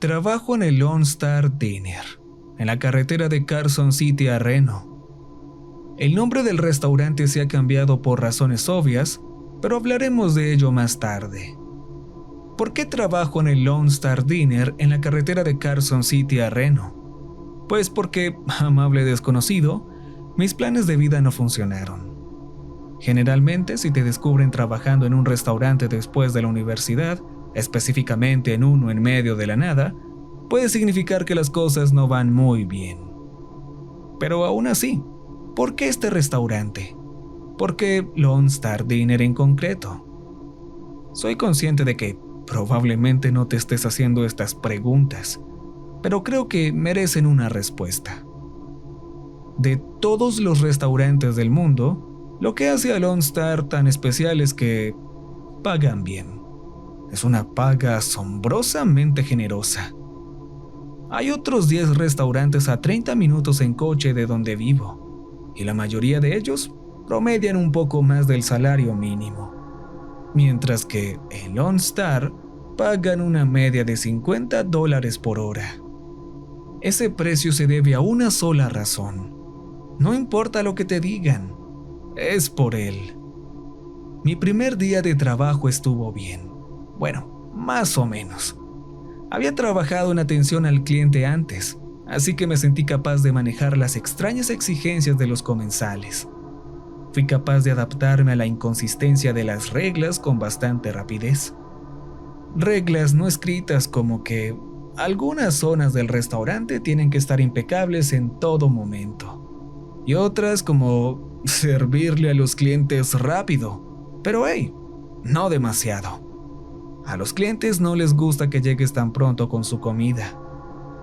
Trabajo en el Lone Star Diner, en la carretera de Carson City a Reno. El nombre del restaurante se ha cambiado por razones obvias, pero hablaremos de ello más tarde. ¿Por qué trabajo en el Lone Star Diner en la carretera de Carson City a Reno? Pues porque, amable desconocido, mis planes de vida no funcionaron. Generalmente, si te descubren trabajando en un restaurante después de la universidad, específicamente en uno en medio de la nada, puede significar que las cosas no van muy bien. Pero aún así, ¿por qué este restaurante? ¿Por qué Lone Star Diner en concreto? Soy consciente de que probablemente no te estés haciendo estas preguntas, pero creo que merecen una respuesta. De todos los restaurantes del mundo, lo que hace a Lone Star tan especial es que pagan bien. Es una paga asombrosamente generosa. Hay otros 10 restaurantes a 30 minutos en coche de donde vivo, y la mayoría de ellos promedian un poco más del salario mínimo, mientras que en Lone Star pagan una media de $50 por hora. Ese precio se debe a una sola razón. No importa lo que te digan, es por él. Mi primer día de trabajo estuvo bien. Bueno, más o menos. Había trabajado en atención al cliente antes, así que me sentí capaz de manejar las extrañas exigencias de los comensales. Fui capaz de adaptarme a la inconsistencia de las reglas con bastante rapidez. Reglas no escritas como que algunas zonas del restaurante tienen que estar impecables en todo momento, y otras como servirle a los clientes rápido, pero hey, no demasiado. A los clientes no les gusta que llegues tan pronto con su comida.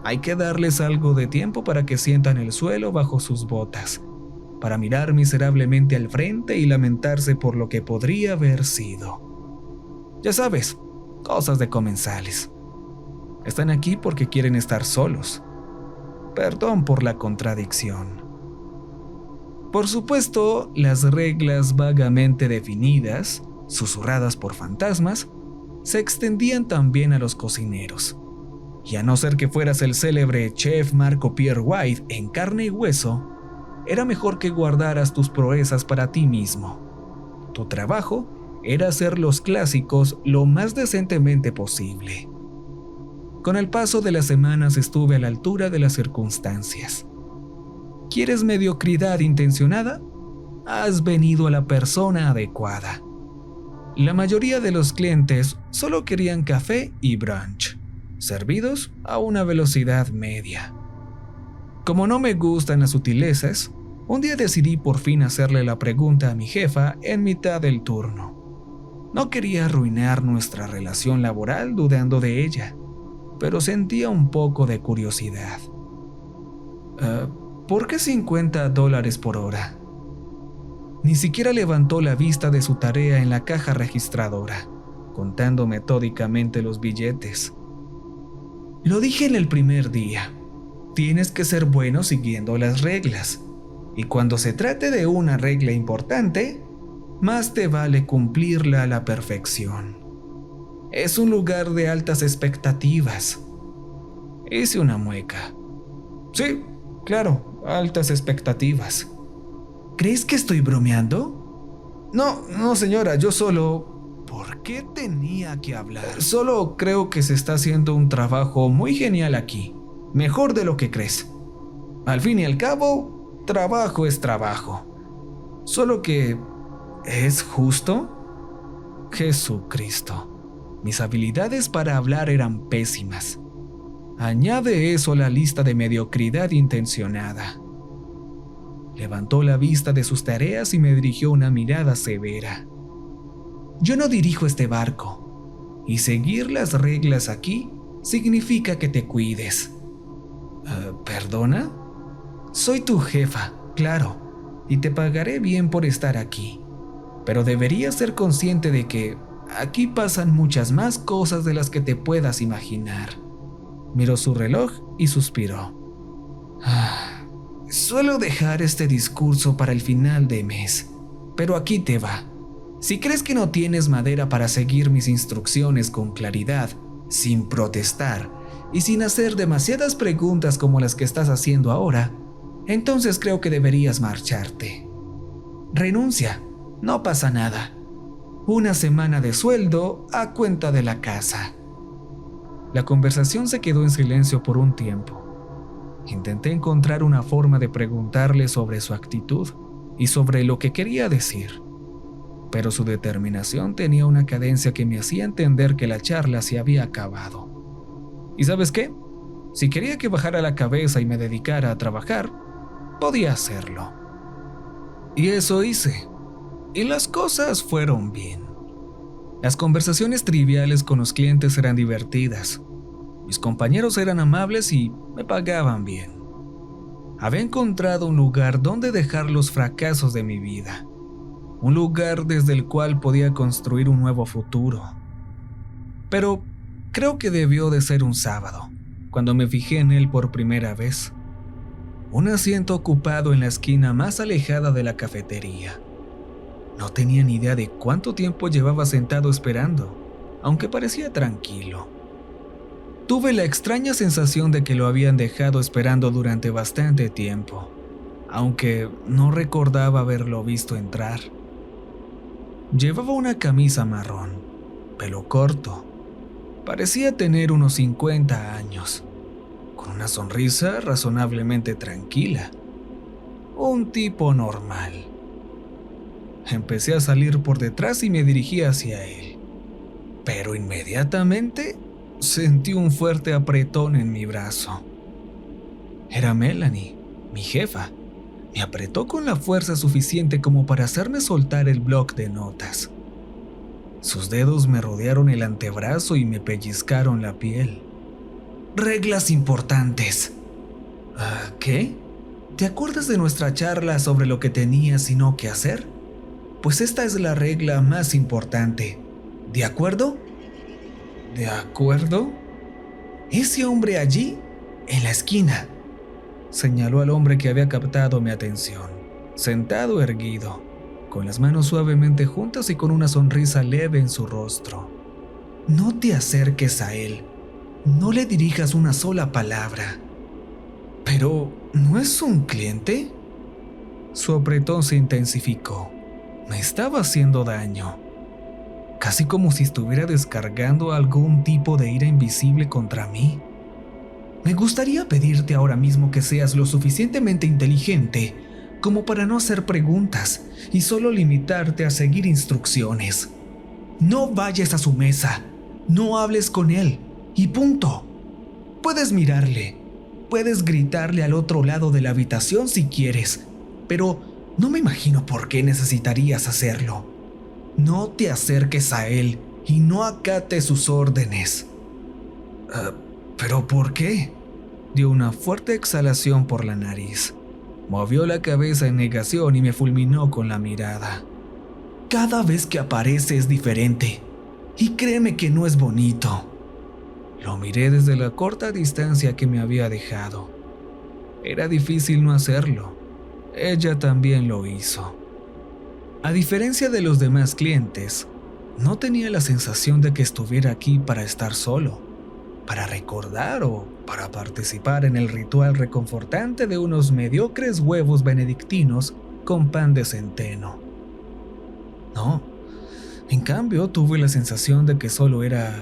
Hay que darles algo de tiempo para que sientan el suelo bajo sus botas, para mirar miserablemente al frente y lamentarse por lo que podría haber sido. Ya sabes, cosas de comensales. Están aquí porque quieren estar solos. Perdón por la contradicción. Por supuesto, las reglas vagamente definidas, susurradas por fantasmas, se extendían también a los cocineros. Y a no ser que fueras el célebre chef Marco Pierre White en carne y hueso, era mejor que guardaras tus proezas para ti mismo. Tu trabajo era hacer los clásicos lo más decentemente posible. Con el paso de las semanas estuve a la altura de las circunstancias. ¿Quieres mediocridad intencionada? Has venido a la persona adecuada. La mayoría de los clientes solo querían café y brunch, servidos a una velocidad media. Como no me gustan las sutilezas, un día decidí por fin hacerle la pregunta a mi jefa en mitad del turno. No quería arruinar nuestra relación laboral dudando de ella, pero sentía un poco de curiosidad. ¿Por qué $50 por hora? Ni siquiera levantó la vista de su tarea en la caja registradora, contando metódicamente los billetes. Lo dije en el primer día. Tienes que ser bueno siguiendo las reglas. Y cuando se trate de una regla importante, más te vale cumplirla a la perfección. Es un lugar de altas expectativas. Hice una mueca. Sí, claro, altas expectativas. ¿Crees que estoy bromeando? No, señora, yo solo... ¿Por qué tenía que hablar? Solo creo que se está haciendo un trabajo muy genial aquí. Mejor de lo que crees. Al fin y al cabo, trabajo es trabajo. Solo que... ¿es justo? Jesucristo. Mis habilidades para hablar eran pésimas. Añade eso a la lista de mediocridad intencionada. Levantó la vista de sus tareas y me dirigió una mirada severa. Yo no dirijo este barco, y seguir las reglas aquí significa que te cuides. ¿Perdona? Soy tu jefa, claro, y te pagaré bien por estar aquí, pero deberías ser consciente de que aquí pasan muchas más cosas de las que te puedas imaginar. Miró su reloj y suspiró. Suelo dejar este discurso para el final de mes, pero aquí te va. Si crees que no tienes madera para seguir mis instrucciones con claridad, sin protestar y sin hacer demasiadas preguntas como las que estás haciendo ahora, entonces creo que deberías marcharte. Renuncia, no pasa nada. Una semana de sueldo a cuenta de la casa. La conversación se quedó en silencio por un tiempo. Intenté encontrar una forma de preguntarle sobre su actitud y sobre lo que quería decir, pero su determinación tenía una cadencia que me hacía entender que la charla se había acabado. ¿Y sabes qué? Si quería que bajara la cabeza y me dedicara a trabajar, podía hacerlo. Y eso hice. Y las cosas fueron bien. Las conversaciones triviales con los clientes eran divertidas. Mis compañeros eran amables y me pagaban bien. Había encontrado un lugar donde dejar los fracasos de mi vida. Un lugar desde el cual podía construir un nuevo futuro. Pero creo que debió de ser un sábado, cuando me fijé en él por primera vez. Un asiento ocupado en la esquina más alejada de la cafetería. No tenía ni idea de cuánto tiempo llevaba sentado esperando, aunque parecía tranquilo. Tuve la extraña sensación de que lo habían dejado esperando durante bastante tiempo, aunque no recordaba haberlo visto entrar. Llevaba una camisa marrón, pelo corto. Parecía tener unos 50 años, con una sonrisa razonablemente tranquila. Un tipo normal. Empecé a salir por detrás y me dirigí hacia él, pero inmediatamente sentí un fuerte apretón en mi brazo. Era Melanie, mi jefa. Me apretó con la fuerza suficiente como para hacerme soltar el bloc de notas. Sus dedos me rodearon el antebrazo y me pellizcaron la piel. Reglas importantes. ¿Qué? ¿Te acuerdas de nuestra charla sobre lo que tenías y no que hacer? Pues esta es la regla más importante. ¿De acuerdo? ¿De acuerdo? Ese hombre allí, en la esquina, señaló al hombre que había captado mi atención, sentado erguido, con las manos suavemente juntas y con una sonrisa leve en su rostro. No te acerques a él, no le dirijas una sola palabra. ¿Pero no es un cliente? Su apretón se intensificó. Me estaba haciendo daño. Casi como si estuviera descargando algún tipo de ira invisible contra mí. Me gustaría pedirte ahora mismo que seas lo suficientemente inteligente como para no hacer preguntas y solo limitarte a seguir instrucciones. No vayas a su mesa, no hables con él y punto. Puedes mirarle, puedes gritarle al otro lado de la habitación si quieres, pero no me imagino por qué necesitarías hacerlo. No te acerques a él y no acates sus órdenes. ¿Pero por qué? Dio una fuerte exhalación por la nariz. Movió la cabeza en negación y me fulminó con la mirada. Cada vez que aparece es diferente. Y créeme que no es bonito. Lo miré desde la corta distancia que me había dejado. Era difícil no hacerlo. Ella también lo hizo. A diferencia de los demás clientes, no tenía la sensación de que estuviera aquí para estar solo, para recordar o para participar en el ritual reconfortante de unos mediocres huevos benedictinos con pan de centeno. No, en cambio tuve la sensación de que solo era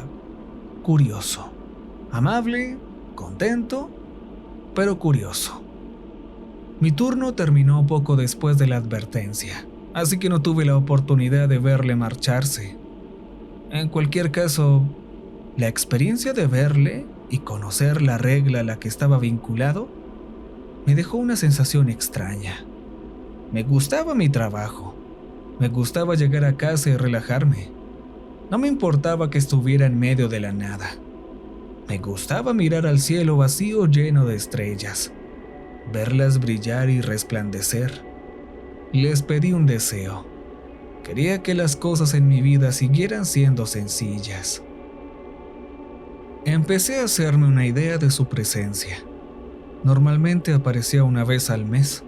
curioso, amable, contento, pero curioso. Mi turno terminó poco después de la advertencia, así que no tuve la oportunidad de verle marcharse. En cualquier caso, la experiencia de verle y conocer la regla a la que estaba vinculado me dejó una sensación extraña. Me gustaba mi trabajo, me gustaba llegar a casa y relajarme. No me importaba que estuviera en medio de la nada. Me gustaba mirar al cielo vacío lleno de estrellas, verlas brillar y resplandecer. Les pedí un deseo. Quería que las cosas en mi vida siguieran siendo sencillas. Empecé a hacerme una idea de su presencia. Normalmente aparecía una vez al mes.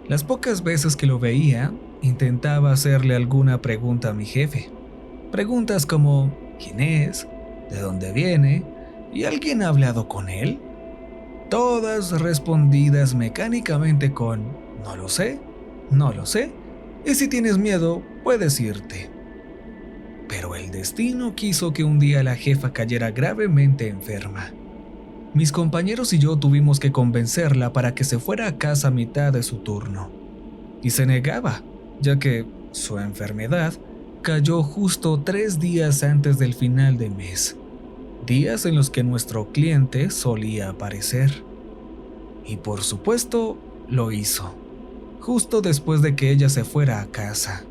Las pocas veces que lo veía, intentaba hacerle alguna pregunta a mi jefe. Preguntas como ¿quién es? ¿De dónde viene? ¿Y alguien ha hablado con él? Todas respondidas mecánicamente con no lo sé, no lo sé, y si tienes miedo, puedes irte. Pero el destino quiso que un día la jefa cayera gravemente enferma. Mis compañeros y yo tuvimos que convencerla para que se fuera a casa a mitad de su turno. Y se negaba, ya que su enfermedad cayó justo 3 días antes del final de mes, días en los que nuestro cliente solía aparecer. Y por supuesto, lo hizo, justo después de que ella se fuera a casa.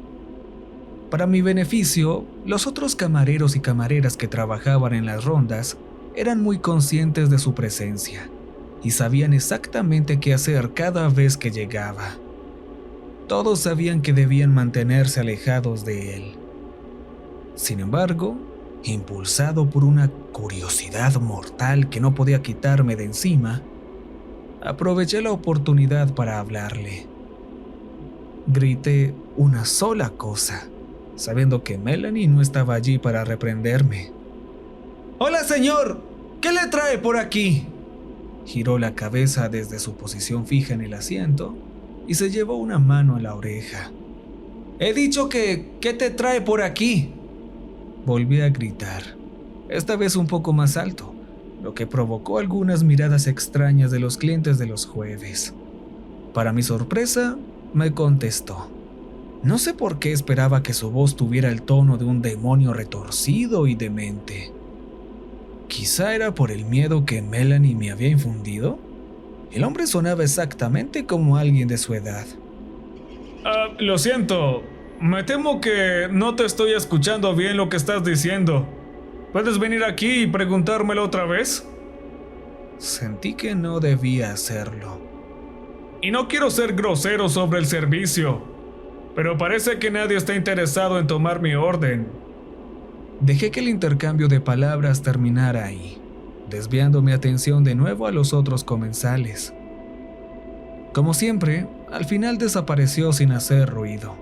Para mi beneficio, los otros camareros y camareras que trabajaban en las rondas eran muy conscientes de su presencia y sabían exactamente qué hacer cada vez que llegaba. Todos sabían que debían mantenerse alejados de él. Sin embargo, impulsado por una curiosidad mortal que no podía quitarme de encima, aproveché la oportunidad para hablarle. Grité una sola cosa, sabiendo que Melanie no estaba allí para reprenderme. ¡Hola, señor! ¿Qué le trae por aquí? Giró la cabeza desde su posición fija en el asiento y se llevó una mano a la oreja. He dicho que, ¿qué te trae por aquí? Volví a gritar, esta vez un poco más alto, lo que provocó algunas miradas extrañas de los clientes de los jueves. Para mi sorpresa, me contestó. No sé por qué esperaba que su voz tuviera el tono de un demonio retorcido y demente. Quizá era por el miedo que Melanie me había infundido. El hombre sonaba exactamente como alguien de su edad. Lo siento, me temo que no te estoy escuchando bien lo que estás diciendo. ¿Puedes venir aquí y preguntármelo otra vez? Sentí que no debía hacerlo. Y no quiero ser grosero sobre el servicio, pero parece que nadie está interesado en tomar mi orden. Dejé que el intercambio de palabras terminara ahí, desviando mi atención de nuevo a los otros comensales. Como siempre, al final desapareció sin hacer ruido,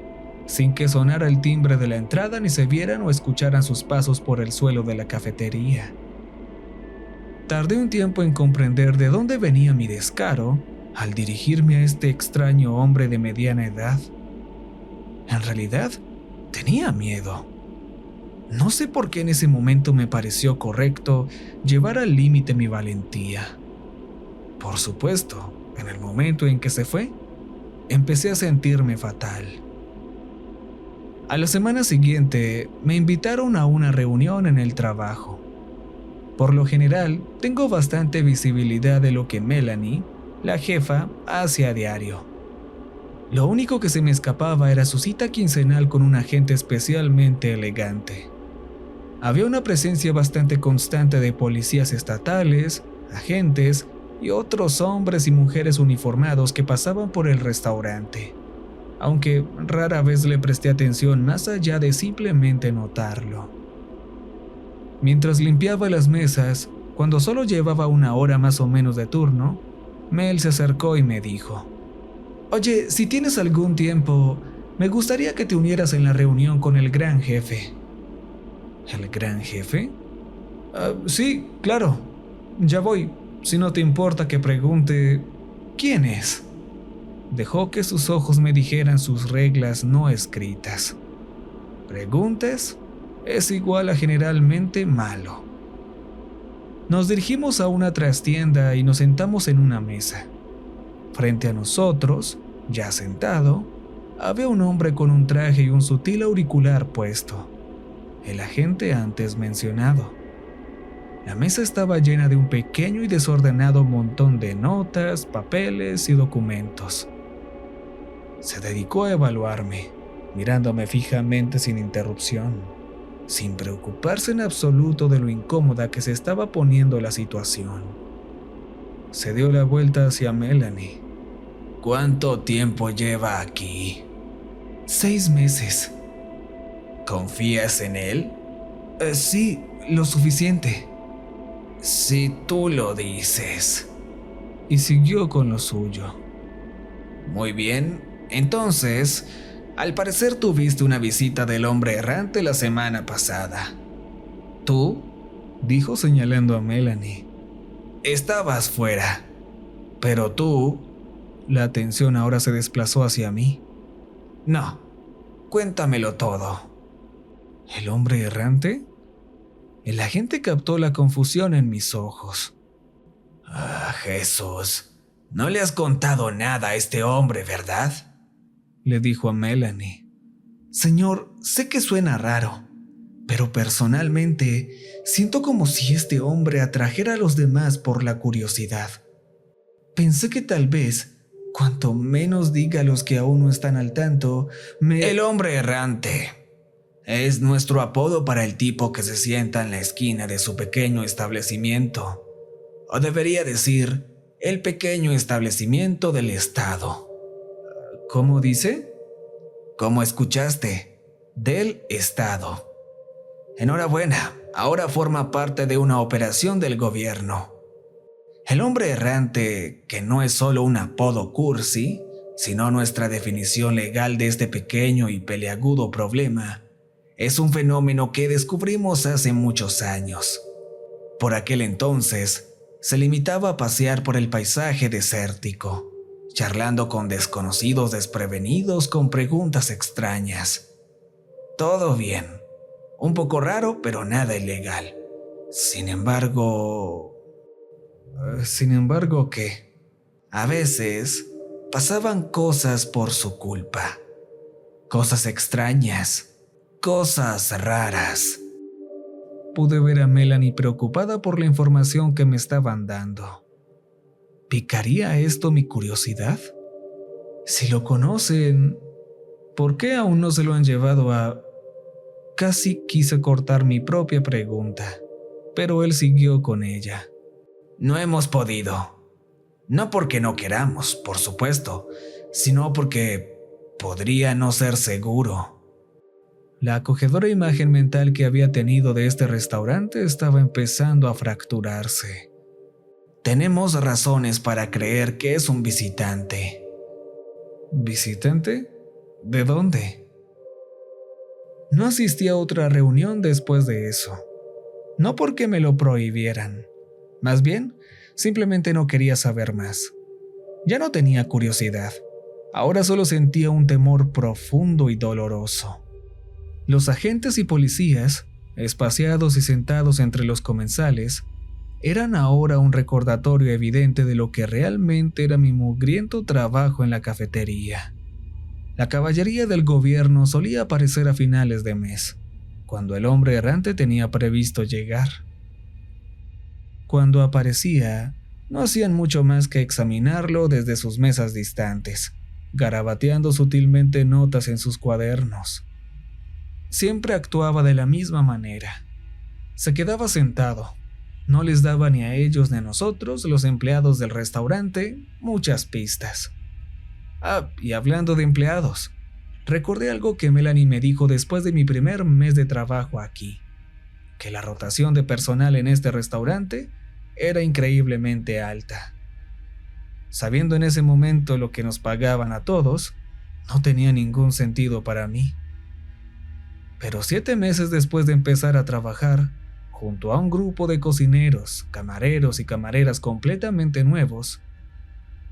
sin que sonara el timbre de la entrada ni se vieran o escucharan sus pasos por el suelo de la cafetería. Tardé un tiempo en comprender de dónde venía mi descaro al dirigirme a este extraño hombre de mediana edad. En realidad, tenía miedo. No sé por qué en ese momento me pareció correcto llevar al límite mi valentía. Por supuesto, en el momento en que se fue, empecé a sentirme fatal. A la semana siguiente, me invitaron a una reunión en el trabajo. Por lo general, tengo bastante visibilidad de lo que Melanie, la jefa, hace a diario. Lo único que se me escapaba era su cita quincenal con un agente especialmente elegante. Había una presencia bastante constante de policías estatales, agentes y otros hombres y mujeres uniformados que pasaban por el restaurante, aunque rara vez le presté atención más allá de simplemente notarlo. Mientras limpiaba las mesas, cuando solo llevaba 1 hora más o menos de turno, Mel se acercó y me dijo: «Oye, si tienes algún tiempo, me gustaría que te unieras en la reunión con el gran jefe». ¿El gran jefe? Sí, claro. Ya voy, si no te importa que pregunte ¿quién es? Dejó que sus ojos me dijeran sus reglas no escritas. ¿Preguntes? Es igual a generalmente malo. Nos dirigimos a una trastienda y nos sentamos en una mesa. Frente a nosotros, ya sentado, había un hombre con un traje y un sutil auricular puesto, el agente antes mencionado. La mesa estaba llena de un pequeño y desordenado montón de notas, papeles y documentos. Se dedicó a evaluarme, mirándome fijamente sin interrupción, sin preocuparse en absoluto de lo incómoda que se estaba poniendo la situación. Se dio la vuelta hacia Melanie. ¿Cuánto tiempo lleva aquí? 6 meses. ¿Confías en él? Sí, lo suficiente. Si tú lo dices. Y siguió con lo suyo. Muy bien, entonces, al parecer tuviste una visita del hombre errante la semana pasada. Tú dijo señalando a Melanie. Estabas fuera, pero tú... La atención ahora se desplazó hacia mí. No, cuéntamelo todo. ¿El hombre errante? El agente captó la confusión en mis ojos. Ah, Jesús, no le has contado nada a este hombre, ¿verdad? Le dijo a Melanie. Señor, sé que suena raro, pero personalmente siento como si este hombre atrajera a los demás por la curiosidad. Pensé que tal vez, cuanto menos diga a los que aún no están al tanto, El hombre errante es nuestro apodo para el tipo que se sienta en la esquina de su pequeño establecimiento. O debería decir, el pequeño establecimiento del Estado. ¿Cómo dice? Como escuchaste, del Estado. Enhorabuena, ahora forma parte de una operación del gobierno. El hombre errante, que no es solo un apodo cursi, sino nuestra definición legal de este pequeño y peliagudo problema, es un fenómeno que descubrimos hace muchos años. Por aquel entonces, se limitaba a pasear por el paisaje desértico, charlando con desconocidos desprevenidos con preguntas extrañas. Todo bien, un poco raro, pero nada ilegal. Sin embargo, ¿qué? A veces pasaban cosas por su culpa. Cosas extrañas, cosas raras. Pude ver a Melanie preocupada por la información que me estaban dando. ¿Picaría esto mi curiosidad? Si lo conocen, ¿por qué aún no se lo han llevado a...? Casi quise cortar mi propia pregunta, pero él siguió con ella. No hemos podido. No porque no queramos, por supuesto, sino porque podría no ser seguro. La acogedora imagen mental que había tenido de este restaurante estaba empezando a fracturarse. Tenemos razones para creer que es un visitante. ¿Visitante? ¿De dónde? No asistí a otra reunión después de eso. No porque me lo prohibieran. Más bien, simplemente no quería saber más. Ya no tenía curiosidad. Ahora solo sentía un temor profundo y doloroso. Los agentes y policías, espaciados y sentados entre los comensales, eran ahora un recordatorio evidente de lo que realmente era mi mugriento trabajo en la cafetería. La caballería del gobierno solía aparecer a finales de mes, cuando el hombre errante tenía previsto llegar. Cuando aparecía, no hacían mucho más que examinarlo desde sus mesas distantes, garabateando sutilmente notas en sus cuadernos. Siempre actuaba de la misma manera. Se quedaba sentado. No les daba ni a ellos ni a nosotros, los empleados del restaurante, muchas pistas. Ah, y hablando de empleados, recordé algo que Melanie me dijo después de mi primer mes de trabajo aquí, que la rotación de personal en este restaurante era increíblemente alta. Sabiendo en ese momento lo que nos pagaban a todos, no tenía ningún sentido para mí. Pero 7 meses después de empezar a trabajar, junto a un grupo de cocineros, camareros y camareras completamente nuevos,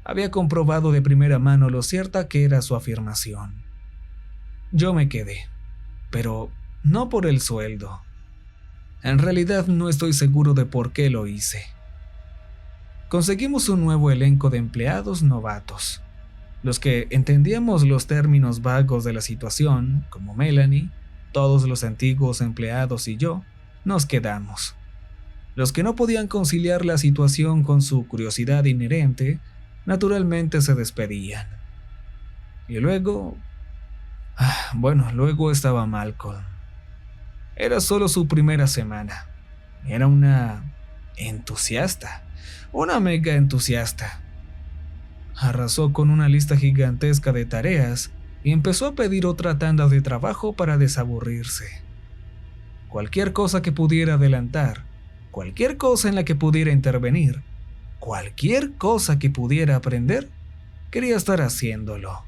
había comprobado de primera mano lo cierta que era su afirmación. Yo me quedé, pero no por el sueldo. En realidad no estoy seguro de por qué lo hice. Conseguimos un nuevo elenco de empleados novatos. Los que entendíamos los términos vagos de la situación, como Melanie, todos los antiguos empleados y yo, nos quedamos. Los que no podían conciliar la situación con su curiosidad inherente, naturalmente se despedían. Y luego estaba Malcolm. Era solo su primera semana. Era una entusiasta, una mega entusiasta. Arrasó con una lista gigantesca de tareas y empezó a pedir otra tanda de trabajo para desaburrirse. Cualquier cosa que pudiera adelantar, cualquier cosa en la que pudiera intervenir, cualquier cosa que pudiera aprender, quería estar haciéndolo.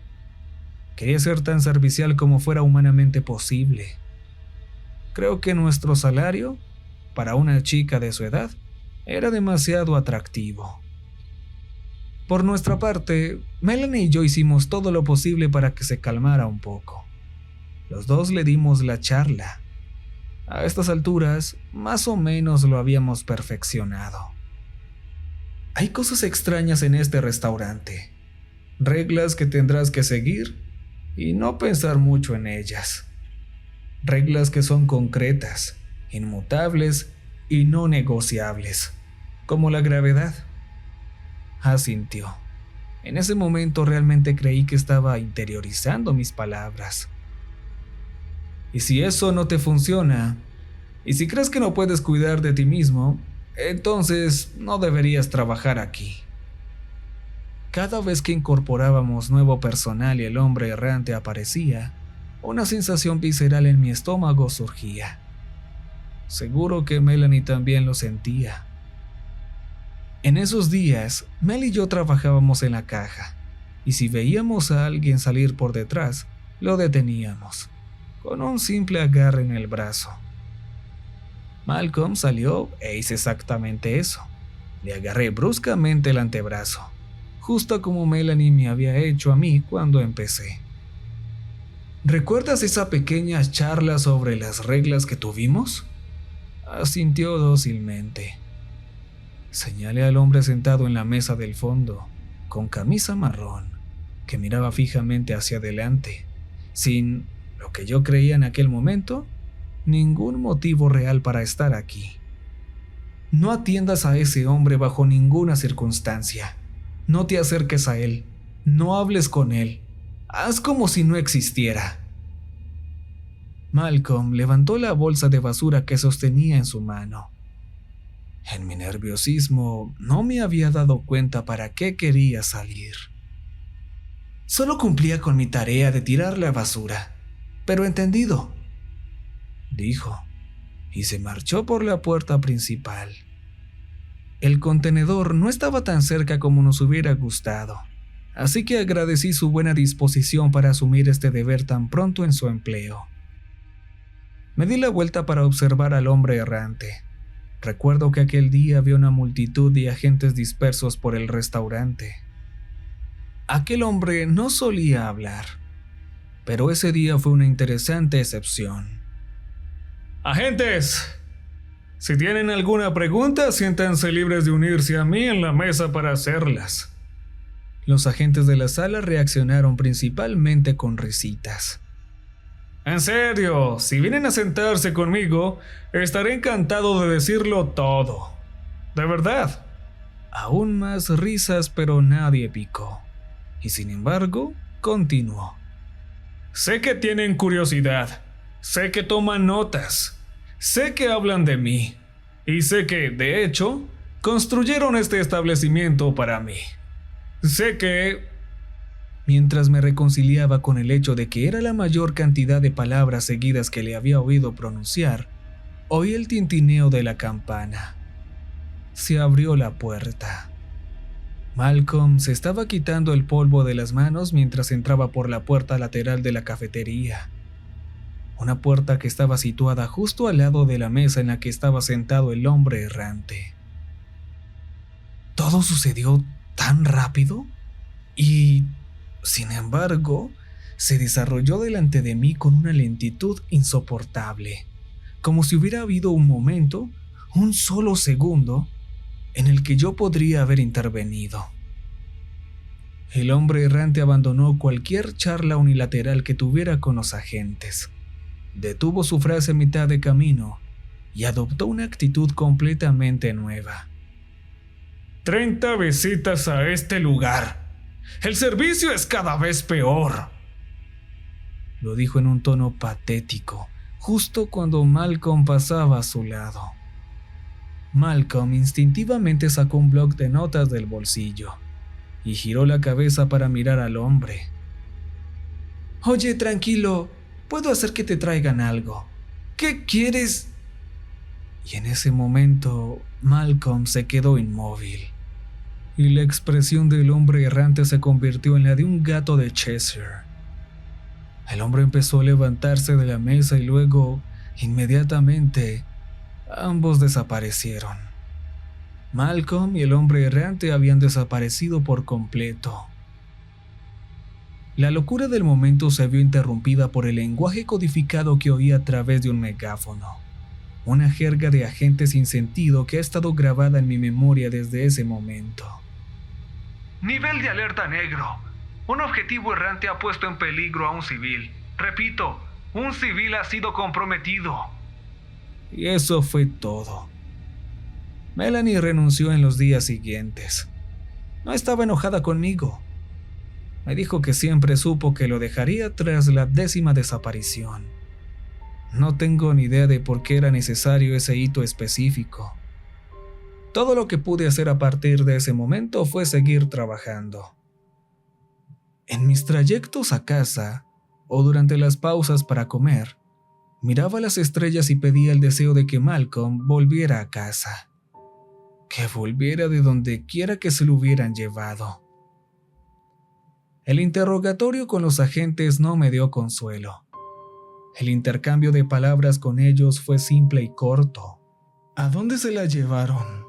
Quería ser tan servicial como fuera humanamente posible. Creo que nuestro salario para una chica de su edad, era demasiado atractivo. Por nuestra parte, Melanie y yo hicimos todo lo posible para que se calmara un poco. Los dos le dimos la charla. A estas alturas, más o menos lo habíamos perfeccionado. Hay cosas extrañas en este restaurante, reglas que tendrás que seguir y no pensar mucho en ellas. Reglas que son concretas, inmutables y no negociables, como la gravedad. Asintió. En ese momento realmente creí que estaba interiorizando mis palabras. Y si eso no te funciona, y si crees que no puedes cuidar de ti mismo, entonces no deberías trabajar aquí. Cada vez que incorporábamos nuevo personal y el hombre errante aparecía, una sensación visceral en mi estómago surgía. Seguro que Melanie también lo sentía. En esos días, Mel y yo trabajábamos en la caja, y si veíamos a alguien salir por detrás, lo deteníamos, con un simple agarre en el brazo. Malcolm salió e hice exactamente eso. Le agarré bruscamente el antebrazo, justo como Melanie me había hecho a mí cuando empecé. ¿Recuerdas esa pequeña charla sobre las reglas que tuvimos? Asintió dócilmente. Señalé al hombre sentado en la mesa del fondo, con camisa marrón, que miraba fijamente hacia adelante, sin, lo que yo creía en aquel momento, ningún motivo real para estar aquí. No atiendas a ese hombre bajo ninguna circunstancia. No te acerques a él. No hables con él. Haz como si no existiera. Malcolm levantó la bolsa de basura que sostenía en su mano. En mi nerviosismo no me había dado cuenta para qué quería salir. Solo cumplía con mi tarea de tirar la basura, pero entendido, dijo, y se marchó por la puerta principal. El contenedor no estaba tan cerca como nos hubiera gustado, así que agradecí su buena disposición para asumir este deber tan pronto en su empleo. Me di la vuelta para observar al hombre errante. Recuerdo que aquel día había una multitud de agentes dispersos por el restaurante. Aquel hombre no solía hablar, pero ese día fue una interesante excepción. Agentes, si tienen alguna pregunta, siéntanse libres de unirse a mí en la mesa para hacerlas. Los agentes de la sala reaccionaron principalmente con risitas. En serio, si vienen a sentarse conmigo, estaré encantado de decirlo todo. De verdad. Aún más risas, pero nadie picó. Y sin embargo, continuó. Sé que tienen curiosidad. Sé que toman notas. Sé que hablan de mí. Y sé que, de hecho, construyeron este establecimiento para mí. Sé que... Mientras me reconciliaba con el hecho de que era la mayor cantidad de palabras seguidas que le había oído pronunciar, oí el tintineo de la campana. Se abrió la puerta. Malcolm se estaba quitando el polvo de las manos mientras entraba por la puerta lateral de la cafetería. Una puerta que estaba situada justo al lado de la mesa en la que estaba sentado el hombre errante. Todo sucedió tan rápido y... sin embargo, se desarrolló delante de mí con una lentitud insoportable, como si hubiera habido un momento, un solo segundo, en el que yo podría haber intervenido. El hombre errante abandonó cualquier charla unilateral que tuviera con los agentes. Detuvo su frase a mitad de camino y adoptó una actitud completamente nueva. 30 visitas a este lugar. El servicio es cada vez peor. Lo dijo en un tono patético, justo cuando Malcolm pasaba a su lado. Malcolm instintivamente sacó un bloc de notas del bolsillo y giró la cabeza para mirar al hombre. Oye, tranquilo, puedo hacer que te traigan algo. ¿Qué quieres? Y en ese momento, Malcolm se quedó inmóvil. Y la expresión del hombre errante se convirtió en la de un gato de Cheshire. El hombre empezó a levantarse de la mesa y luego, inmediatamente, Ambos desaparecieron. Malcolm y el hombre errante habían desaparecido por completo. La locura del momento se vio interrumpida por el lenguaje codificado que oí a través de un megáfono. Una jerga de agentes sin sentido que ha estado grabada en mi memoria desde ese momento. Nivel de alerta negro. Un objetivo errante ha puesto en peligro a un civil. Repito, un civil ha sido comprometido. Y eso fue todo. Melanie renunció en los días siguientes. No estaba enojada conmigo. Me dijo que siempre supo que lo dejaría tras la 10ª desaparición. No tengo ni idea de por qué era necesario ese hito específico. Todo lo que pude hacer a partir de ese momento fue seguir trabajando. En mis trayectos a casa, o durante las pausas para comer, miraba las estrellas y pedía el deseo de que Malcolm volviera a casa. Que volviera de donde quiera que se lo hubieran llevado. El interrogatorio con los agentes no me dio consuelo. El intercambio de palabras con ellos fue simple y corto. ¿A dónde se la llevaron?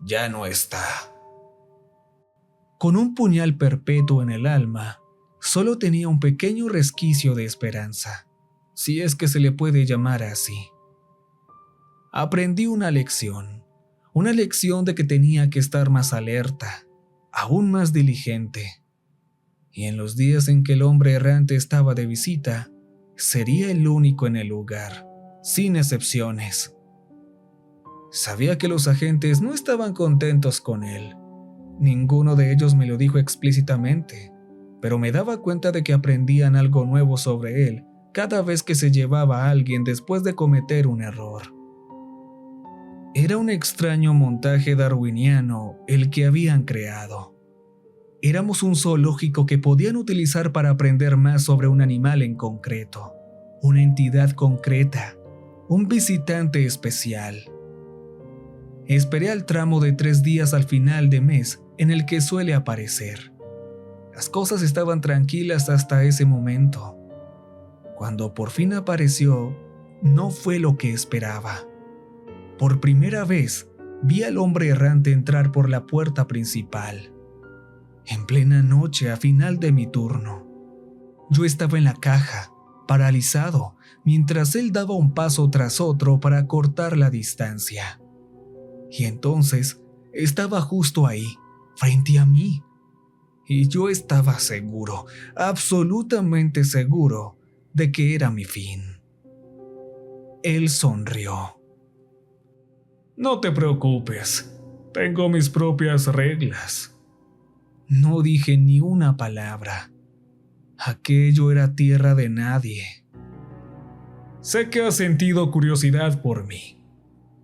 Ya no está. Con un puñal perpetuo en el alma, solo tenía un pequeño resquicio de esperanza, si es que se le puede llamar así. Aprendí una lección de que tenía que estar más alerta, aún más diligente. Y en los días en que el hombre errante estaba de visita, sería el único en el lugar, sin excepciones. Sabía que los agentes no estaban contentos con él. Ninguno de ellos me lo dijo explícitamente, pero me daba cuenta de que aprendían algo nuevo sobre él cada vez que se llevaba a alguien después de cometer un error. Era un extraño montaje darwiniano el que habían creado. Éramos un zoológico que podían utilizar para aprender más sobre un animal en concreto, una entidad concreta, un visitante especial. Esperé al tramo de 3 días al final de mes en el que suele aparecer. Las cosas estaban tranquilas hasta ese momento. Cuando por fin apareció, no fue lo que esperaba. Por primera vez, vi al hombre errante entrar por la puerta principal. En plena noche, a final de mi turno. Yo estaba en la caja, paralizado, mientras él daba un paso tras otro para cortar la distancia. Y entonces, estaba justo ahí, frente a mí. Y yo estaba seguro, absolutamente seguro, de que era mi fin. Él sonrió. No te preocupes, tengo mis propias reglas. No dije ni una palabra. Aquello era tierra de nadie. Sé que has sentido curiosidad por mí.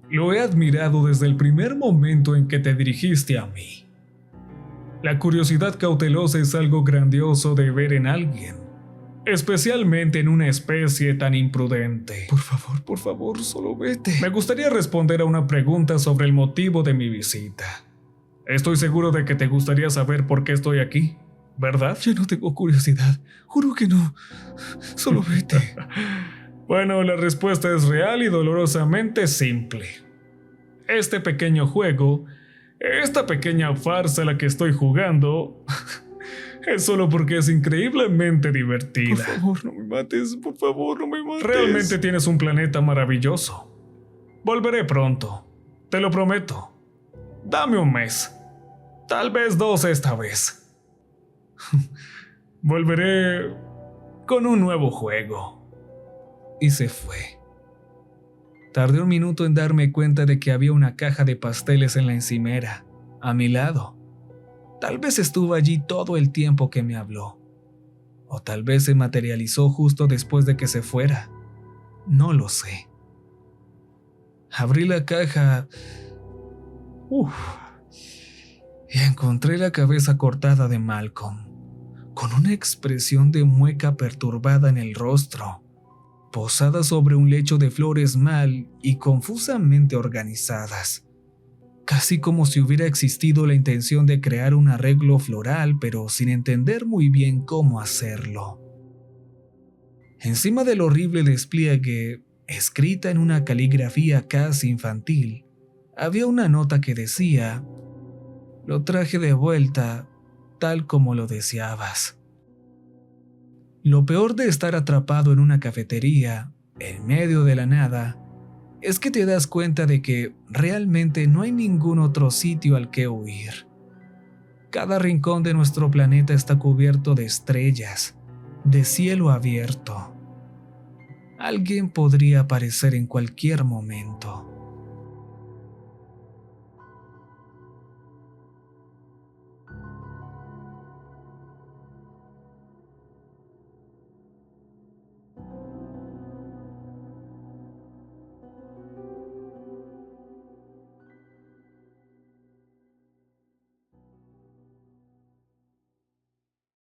Lo he admirado desde el primer momento en que te dirigiste a mí. La curiosidad cautelosa es algo grandioso de ver en alguien, especialmente en una especie tan imprudente. Por favor, solo vete. Me gustaría responder a una pregunta sobre el motivo de mi visita. Estoy seguro de que te gustaría saber por qué estoy aquí, ¿verdad? Yo no tengo curiosidad, juro que no. Solo vete. Bueno, la respuesta es real y dolorosamente simple. Este pequeño juego, esta pequeña farsa a la que estoy jugando, es solo porque es increíblemente divertida. Por favor, no me mates, por favor, no me mates. Realmente tienes un planeta maravilloso. Volveré pronto, te lo prometo. Dame un mes, tal vez 2 esta vez. Volveré con un nuevo juego. Y se fue. Tardé un minuto en darme cuenta de que había una caja de pasteles en la encimera, a mi lado. Tal vez estuvo allí todo el tiempo que me habló. O tal vez se materializó justo después de que se fuera. No lo sé. Abrí la caja. Y encontré la cabeza cortada de Malcolm, con una expresión de mueca perturbada en el rostro, posada sobre un lecho de flores mal y confusamente organizadas. Casi como si hubiera existido la intención de crear un arreglo floral, pero sin entender muy bien cómo hacerlo. Encima del horrible despliegue escrita en una caligrafía casi infantil, había una nota que decía: "Lo traje de vuelta, tal como lo deseabas". Lo peor de estar atrapado en una cafetería, en medio de la nada, es que te das cuenta de que realmente no hay ningún otro sitio al que huir. Cada rincón de nuestro planeta está cubierto de estrellas, de cielo abierto. Alguien podría aparecer en cualquier momento.